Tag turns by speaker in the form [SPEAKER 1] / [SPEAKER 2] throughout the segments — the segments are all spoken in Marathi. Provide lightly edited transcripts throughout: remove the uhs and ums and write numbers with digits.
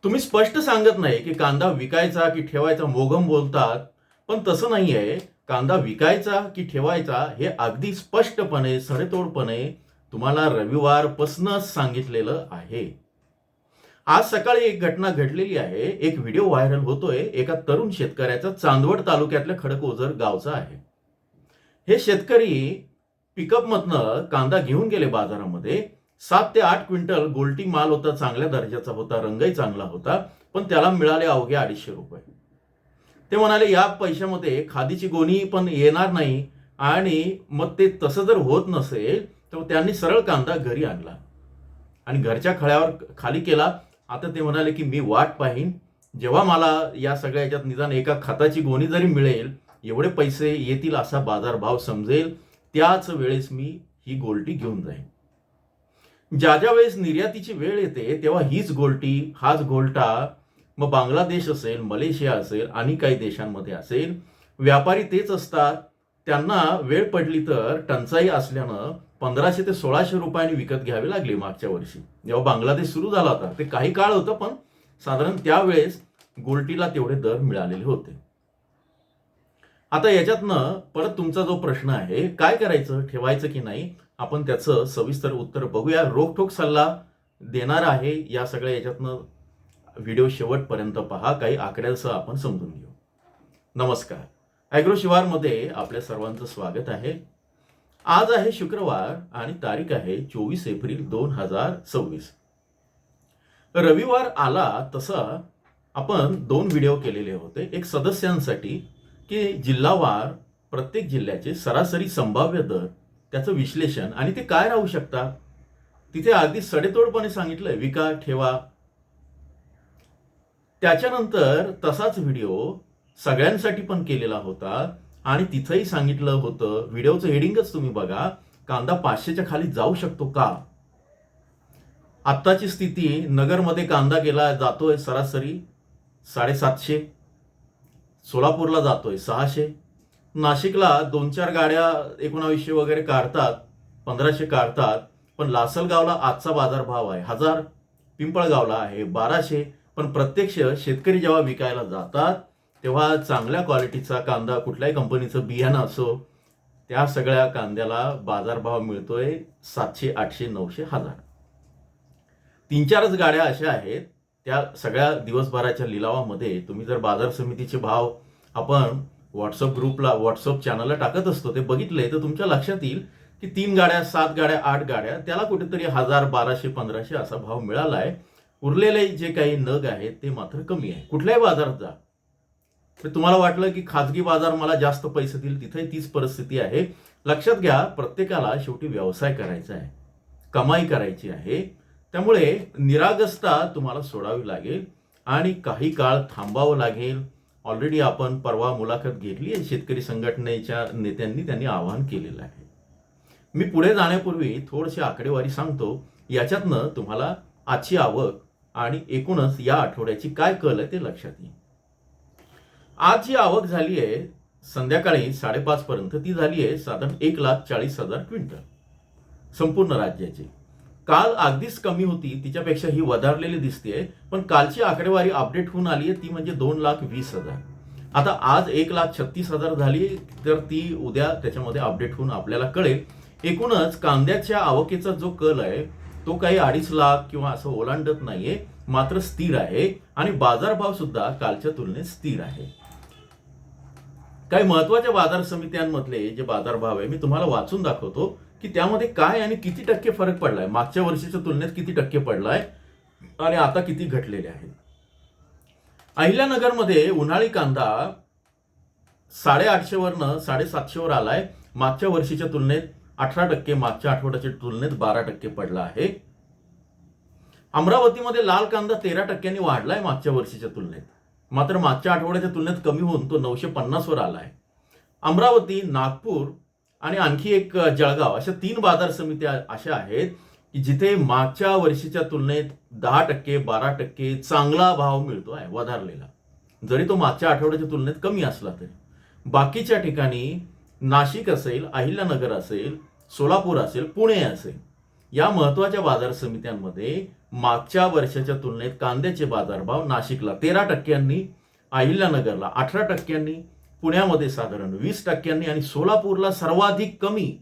[SPEAKER 1] तुम्ही स्पष्ट सांगत नाही की कांदा विकायचा की ठेवायचा, मोघम बोलतात. पण तसं नाही आहे. कांदा विकायचा की ठेवायचा हे अगदी स्पष्टपणे, सडेतोडपणे तुम्हाला रविवारपासूनच सांगितलेलं आहे. आज सकाळी एक घटना घडलेली आहे. एक व्हिडिओ व्हायरल होतोय. एका तरुण शेतकऱ्याचा, चांदवड तालुक्यातल्या खडकओझर गावचा आहे. हे शेतकरी पिकअपमधनं कांदा घेऊन गेले बाजारामध्ये. 7 ते 8 क्विंटल गोल्टी माल होता, चांगल्या दर्जाचा होता, रंगही चांगला होता. पण त्याला मिळाले अवघे ₹250. ते म्हणाले या पैशामध्ये खादीची गोणी पण येणार नाही. आणि मग ते तसं जर होत नसेल तर त्यांनी सरळ कांदा घरी आणला आणि घरच्या खळ्यावर खाली केला. आता ते म्हणाले की मी वाट पाहीन, जेव्हा मला या सगळ्या ह्याच्यात निदान एका खताची गोणी जरी मिळेल, एवढे पैसे येतील असा बाजारभाव समजेल, त्याच वेळेस मी ही गोल्टी घेऊन जाईन. ज्या ज्या वेळेस निर्यातीची वेळ येते तेव्हा हीच गोल्टी, हाच गोल्टा मग बांगलादेश असेल, मलेशिया असेल आणि काही देशांमध्ये असेल, व्यापारी तेच असतात. त्यांना वेळ पडली तर टंचाई असल्यानं 1500 ते 1600 रुपयांनी विकत घ्यावे लागले मागच्या वर्षी, जेव्हा बांगलादेश सुरू झाला होता. ते काही काळ होतं, पण साधारण त्यावेळेस गोल्टीला तेवढे दर मिळालेले होते. आता याच्यातनं परत तुमचा जो प्रश्न आहे, काय करायचं, ठेवायचं की नाही, आपण त्याचं सविस्तर उत्तर बघूया. रोखठोक सल्ला देणार आहे. या सगळ्या याच्यातनं व्हिडिओ शेवटपर्यंत पहा. काही आकड्यांसह आपण समजून घेऊ. नमस्कार. ॲग्रो शिवारमध्ये आपल्या सर्वांचं स्वागत आहे. आज आहे शुक्रवार आणि तारीख आहे 24 एप्रिल 2026. रविवार आला तसा आपण 2 व्हिडिओ केलेले होते. एक सदस्यांसाठी की जिल्हावार प्रत्येक जिल्ह्याचे सरासरी संभाव्य दर, त्याचं विश्लेषण आणि ते काय राहू शकतात. तिथे अगदी सडेतोडपणे सांगितलंय विका, ठेवा. त्याच्यानंतर तसाच व्हिडिओ सगळ्यांसाठी पण केलेला होता आणि तिथंही सांगितलं होतं, व्हिडिओचं हेडिंगच तुम्ही बघा, कांदा 500च्या खाली जाऊ शकतो का. आत्ताची स्थिती, नगरमध्ये कांदा जातोय सरासरी 750, सोलापूरला जातोय 600, नाशिकला 2-4 गाड्या 1900 वगैरे काढतात, 1500 काढतात. पण लासलगावला आजचा बाजारभाव आहे 1000, पिंपळगावला आहे 1200. पण प्रत्यक्ष शेतकरी जेव्हा विकायला जातात तेव्हा चांगल्या क्वालिटीचा कांदा, कुठल्याही कंपनीचं बियाणं असो, त्या सगळ्या कांद्याला बाजारभाव मिळतोय 700, 800, 900, 1000. 3-4च गाड्या अशा आहेत. त्या सगळ्या दिवसभराच्या लिलावामध्ये तुम्ही जर बाजार समितीचे भाव आपण व्हॉट्सअप ग्रुपला, व्हॉट्सअप चॅनलला टाकत असतो, ते बघितले तर तुमच्या लक्षात येईल की 3 गाड्या, 7 गाड्या, 8 गाड्या, त्याला कुठेतरी 1000, 1200, 1500 असा भाव मिळालाय. उरलेले जे काही नग आहेत ते मात्र कमी आहे. कुठल्याही बाजारात जा, तर तुम्हाला वाटलं की खाजगी बाजार मला जास्त पैसे देईल, तिथे तीच परिस्थिती आहे. लक्षात घ्या, प्रत्येकाला शेवटी व्यवसाय करायचा आहे, कमाई करायची आहे. त्यामुळे निरागसता तुम्हाला सोडावी लागेल आणि काही काळ थांबावं लागेल. ऑलरेडी आपण परवा मुलाखत घेतली आहे शेतकरी संघटनेच्या नेत्यांनी, त्यांनी आवाहन केलेलं आहे. मी पुढे जाण्यापूर्वी थोडीशी आकडेवारी सांगतो, याच्यातनं तुम्हाला आजची आवक आणि एकूणच या आठवड्याची काय कल आहे ते लक्षात येईल. आज जी आवक झाली आहे संध्याकाळी 5:30 पर्यंत, ती झाली आहे साधारण 1,40,000 क्विंटल संपूर्ण राज्याची. काल अगदीच कमी होती, तिच्यापेक्षा ही वधारलेली दिसते. पण कालची आकडेवारी अपडेट होऊन आली आहे, ती म्हणजे 2,20,000. आता आज 1,36,000 झाली, तर ती उद्या त्याच्यामध्ये अपडेट होऊन आपल्याला कळेल. एकूणच कांद्याच्या आवकेचा जो कल आहे तो काही 2.5 लाख किंवा असं ओलांडत नाहीये, मात्र स्थिर आहे आणि बाजारभाव सुद्धा कालच्या तुलनेत स्थिर आहे. काही महत्वाच्या बाजार समित्यांमधले जे बाजारभाव आहे मी तुम्हाला वाचून दाखवतो की त्यामध्ये काय आणि किती टक्के फरक पडलाय, मागच्या वर्षीच्या तुलनेत किती टक्के पडलाय आणि आता किती घटलेले आहेत. अहिल्यानगरमध्ये उन्हाळी कांदा 850 वरनं 750 वर आलाय. मागच्या वर्षीच्या तुलनेत 18%, मागच्या आठवड्याच्या तुलनेत 12% पडला आहे. अमरावतीमध्ये लाल कांदा 13% वाढलाय मागच्या वर्षीच्या तुलनेत, मात्र मागच्या आठवड्याच्या तुलनेत कमी होऊन तो 950 वर आलाय. अमरावती, नागपूर आणि आणखी एक जळगाव, अशा 3 बाजार समित्या अशा आहेत की जिथे मागच्या वर्षीच्या तुलनेत 10%, 12% चांगला भाव मिळतो आहे, वधारलेला, जरी तो मागच्या आठवड्याच्या तुलनेत कमी असला तरी. बाकीच्या ठिकाणी नाशिक असेल, अहिल्यानगर असेल, सोलापूर असेल, पुणे असेल, या महत्वाच्या बाजार समित्यांमध्ये मागच्या वर्षाच्या तुलनेत कांद्याचे बाजारभाव नाशिकला 13%, अहिल्यानगरला 18%, पुण्यामध्ये साधारण 20% आणि सोलापूरला सर्वाधिक कमी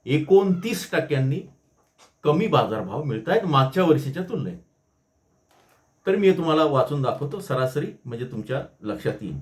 [SPEAKER 1] 29% कमी बाजारभाव मिळत आहेत मागच्या वर्षीच्या तुलनेत. तर मी तुम्हाला वाचून दाखवतो सरासरी, म्हणजे तुमच्या लक्षात येईल.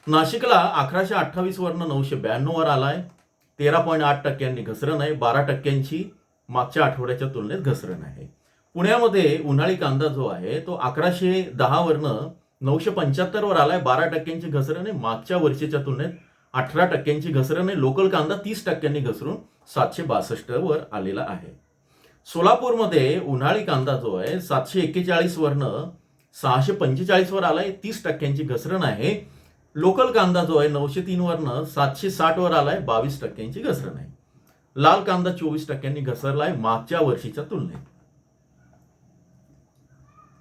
[SPEAKER 1] नाशिकला 1128 वरनं 992 वर आलाय, 13.8% घसरण आहे, 12% मागच्या आठवड्याच्या तुलनेत घसरण आहे. पुण्यामध्ये उन्हाळी कांदा जो आहे तो 1110 वरनं 975 वर आलाय, 12% घसरण आहे, मागच्या वर्षीच्या तुलनेत 18% घसरण आहे. लोकल कांदा 30% घसरून 762 वर आलेला आहे. सोलापूरमध्ये उन्हाळी कांदा जो आहे 741 वरनं 645 वर आलाय, 30% घसरण आहे. लोकल कांदा जो आहे 903 वरनं 760 वर आलाय, 22% घसरण आहे. लाल कांदा 24% घसरलाय मागच्या वर्षीच्या तुलनेत.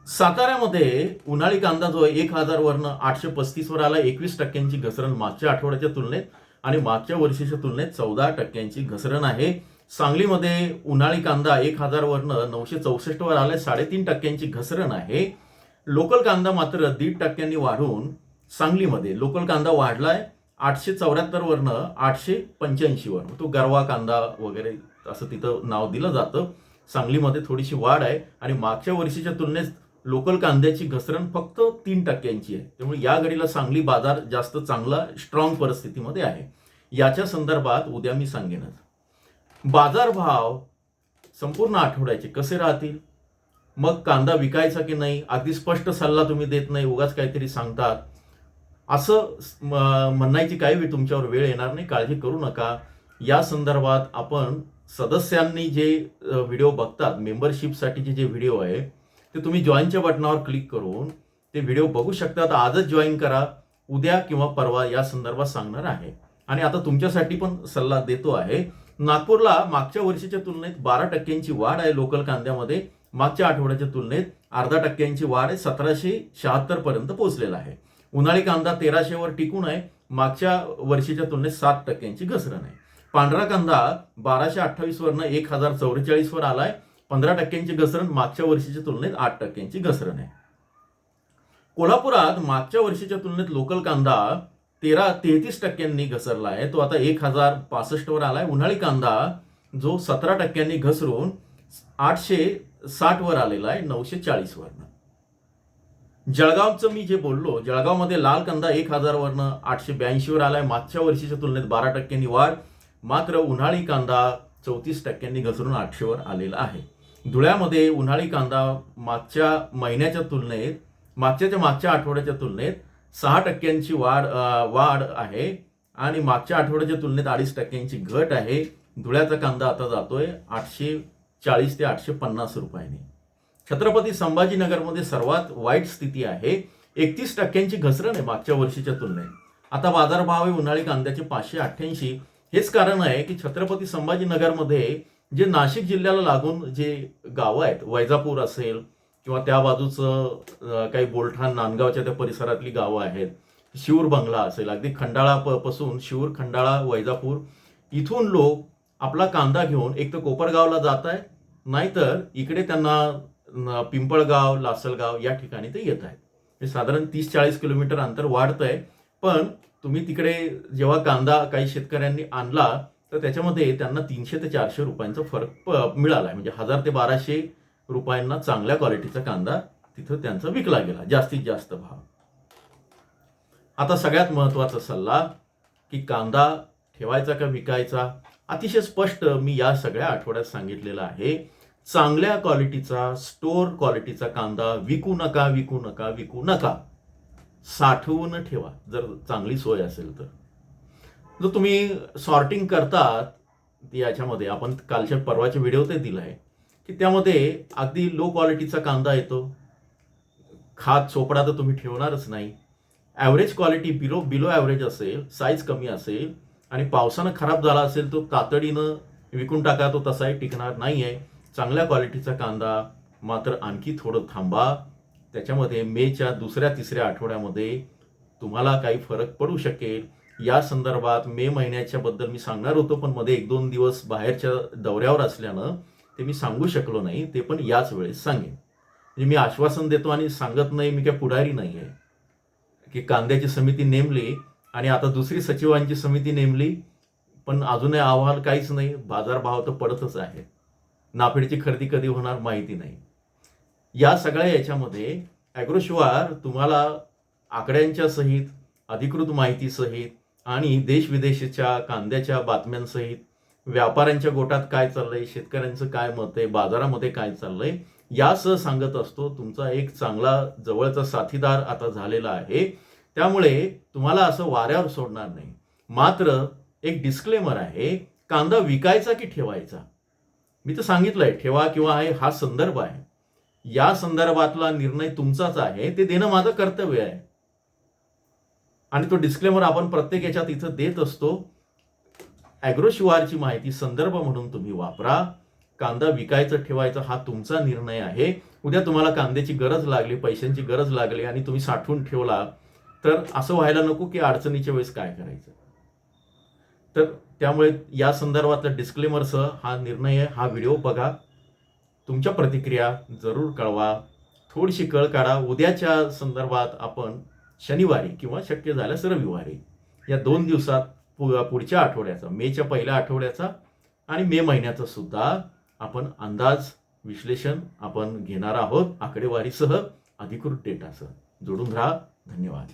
[SPEAKER 1] साताऱ्यामध्ये उन्हाळी कांदा जो आहे 1000 वरनं 835 वर आलाय, 21% घसरण मागच्या आठवड्याच्या तुलनेत आणि मागच्या वर्षीच्या तुलनेत 14% घसरण आहे. सांगलीमध्ये उन्हाळी कांदा 1000 वरनं 964 वर आलाय, 3.5% घसरण आहे. लोकल कांदा मात्र 1.5% वाढून सांगलीमध्ये लोकल कांदा वाढलाय 874 वरनं 885 वर. तो गरवा कांदा वगैरे असं तिथं नाव दिलं जातं. सांगलीमध्ये थोडीशी वाढ आहे आणि मागच्या वर्षीच्या तुलनेत लोकल कांद्याची घसरण फक्त 3% आहे. त्यामुळे या घडीला सांगली बाजार जास्त चांगला स्ट्रॉंग परिस्थितीमध्ये आहे. याच्या संदर्भात उद्या मी सांगेनच. बाजारभाव संपूर्ण आठवड्याचे कसे राहतील, मग कांदा विकायचा की नाही, अगदी स्पष्ट सल्ला तुम्ही देत नाही, उगाच काहीतरी सांगतात असं म्हणायची काही तुमच्यावर वेळ येणार नाही, काळजी करू नका. या संदर्भात आपण सदस्यांनी जे व्हिडिओ बघतात, मेंबरशिपसाठीचे जे व्हिडिओ आहे ते तुम्ही जॉईनच्या बटनावर क्लिक करून ते व्हिडिओ बघू शकतात. आजच जॉईन करा, उद्या किंवा परवा या संदर्भात सांगणार आहे. आणि आता तुमच्यासाठी पण सल्ला देतो आहे. नागपूरला मागच्या वर्षीच्या तुलनेत 12% वाढ आहे. लोकल कांद्यामध्ये मागच्या आठवड्याच्या तुलनेत 0.5% वाढ आहे, 1776 पर्यंत पोहोचलेला आहे. उन्हाळी कांदा 1300 वर टिकून आहे, मागच्या वर्षीच्या तुलनेत 7% घसरण आहे. पांढरा कांदा 1228 वरनं 1044 वर आलाय, 15% घसरण, मागच्या वर्षीच्या तुलनेत 8% घसरण आहे. कोल्हापुरात मागच्या वर्षीच्या तुलनेत लोकल कांदा 33% घसरला आहे, तो आता 1065 वर आलाय. उन्हाळी कांदा जो 17% घसरून 860 वर आलेला आहे, 940 वरनं. जळगावचं मी जे बोललो, जळगावमध्ये लाल कांदा 1000 वरनं 882 वर आलाय, मागच्या वर्षीच्या तुलनेत 12% वाढ. मात्र उन्हाळी कांदा 34% घसरून 800 वर आलेला आहे. धुळ्यामध्ये उन्हाळी कांदा मागच्या महिन्याच्या तुलनेत मागच्या आठवड्याच्या तुलनेत 6% वाढ आहे आणि मागच्या आठवड्याच्या तुलनेत 2.5% घट आहे. धुळ्याचा कांदा आता जातोय 840 ते 850 रुपयांनी. छत्रपती संभाजीनगरमध्ये सर्वात वाईट स्थिती आहे, 31% घसरण आहे मागच्या वर्षीच्या तुलनेत. आता बाजारभाव आहे उन्हाळी कांद्याचे 588. हेच कारण आहे की छत्रपती संभाजीनगरमध्ये जे नाशिक जिल्ह्याला लागून जे गावं आहेत, वैजापूर असेल किंवा त्या बाजूचं काही बोलठाण नांदगावच्या त्या परिसरातली गावं आहेत, शिऊर बंगला असेल, अगदी खंडाळा पासून शिऊर, खंडाळा, वैजापूर इथून लोक आपला कांदा घेऊन एक तर कोपरगावला जात आहेत, नाहीतर इकडे त्यांना पिंपळगाव, लासलगाव या ठिकाणी ते येत आहेत. साधारण 30-40 किलोमीटर अंतर वाढतंय. पण तुम्ही तिकडे जेव्हा कांदा काही शेतकऱ्यांनी आणला तर त्याच्यामध्ये त्यांना 300 ते 400 रुपयांचा फरक मिळाला. म्हणजे 1000 ते 1200 रुपयांना चांगल्या क्वालिटीचा कांदा तिथं त्यांचा विकला गेला, जास्तीत जास्त भाव. आता सगळ्यात महत्वाचा सल्ला की कांदा ठेवायचा का विकायचा, अतिशय स्पष्ट मी या सगळ्या आठवड्यात सांगितलेलं आहे. चांगल्या क्वालिटीचा, स्टोर क्वालिटीचा कांदा विकू नका, विकू नका, विकू नका. साठवून ठेवा जर चांगली सोय असेल तर. जर तुम्ही सॉर्टिंग करतात याच्यामध्ये, आपण कालच्या परवाच्या व्हिडिओ ते दिला आहे की त्यामध्ये अगदी लो क्वालिटीचा कांदा येतो. खात चोपडा तर तुम्ही ठेवणारच नाही. ॲव्हरेज क्वालिटी बिलो ॲव्हरेज असेल, साईज कमी असेल आणि पावसानं खराब झाला असेल तो तातडीनं विकून टाका, तो तसाही टिकणार नाही आहे. चांगल्या क्वालिटीचा कांदा मात्र आणखी थोडं थांबा. त्याच्यामध्ये मेच्या 2-3 आठवड्यामध्ये तुम्हाला काही फरक पडू शकेल. या संदर्भात मे महिन्याच्या बद्दल मी सांगणार होतो, पण मध्ये 1-2 दिवस बाहेरच्या दौऱ्यावर असल्यानं ते मी सांगू शकलो नाही, ते पण याच वेळेस सांगेन. म्हणजे मी आश्वासन देतो आणि सांगत नाही, मी काय पुढारी नाही आहे की कांद्याची समिती नेमली आणि आता दुसरी सचिवांची समिती नेमली, पण अजूनही अहवाल काहीच नाही. बाजारभाव तर पडतच आहे. नाफेडची खरेदी कधी होणार माहिती नाही. या सगळ्या याच्यामध्ये ॲग्रोशिवार तुम्हाला आकड्यांच्या सहित, अधिकृत माहितीसहित आणि देश-विदेशाच्या कांद्याच्या बातम्यांसहित, व्यापाऱ्यांच्या गोटात काय चाललंय, शेतकऱ्यांचं काय मत आहे, बाजारामध्ये काय चाललंय, यासह सांगत असतो. तुमचा एक चांगला जवळचा साथीदार आता झालेला आहे. त्यामुळे तुम्हाला असं वाऱ्यावर सोडणार नाही. मात्र एक डिस्क्लेमर आहे, कांदा विकायचा की ठेवायचा? मी तर सांगितलंय, ठेवा किंवा आहे हा संदर्भ आहे. या संदर्भातला निर्णय तुमचाच आहे, ते देणं माझं कर्तव्य आहे. आणि तो डिस्क्लेमर आपण प्रत्येक याच्यात इथं देत असतो. ॲग्रोशिवारची माहिती संदर्भ म्हणून तुम्ही वापरा. कांदा विकायचा ठेवायचा हा तुमचा निर्णय आहे. उद्या तुम्हाला कांद्याची गरज लागली, पैशांची गरज लागली आणि तुम्ही साठवून ठेवला, तर असं व्हायला नको की अडचणीच्या वेळेस काय करायचं. तर त्यामुळे या संदर्भातल्या डिस्क्लेमरसह हा निर्णय आहे. हा व्हिडिओ बघा. तुमच्या प्रतिक्रिया जरूर कळवा. थोडीशी कळ काढा. उद्याच्या संदर्भात आपण शनिवारी किंवा शक्य झाल्यास रविवारी या 2 दिवसात पुढच्या आठवड्याचा, मेच्या पहिल्या आठवड्याचा आणि मे महिन्याचा सुद्धा आपण अंदाज विश्लेषण आपण घेणार आहोत, आकडेवारीसह, अधिकृत डेटासह. जोडून राहा. धन्यवाद.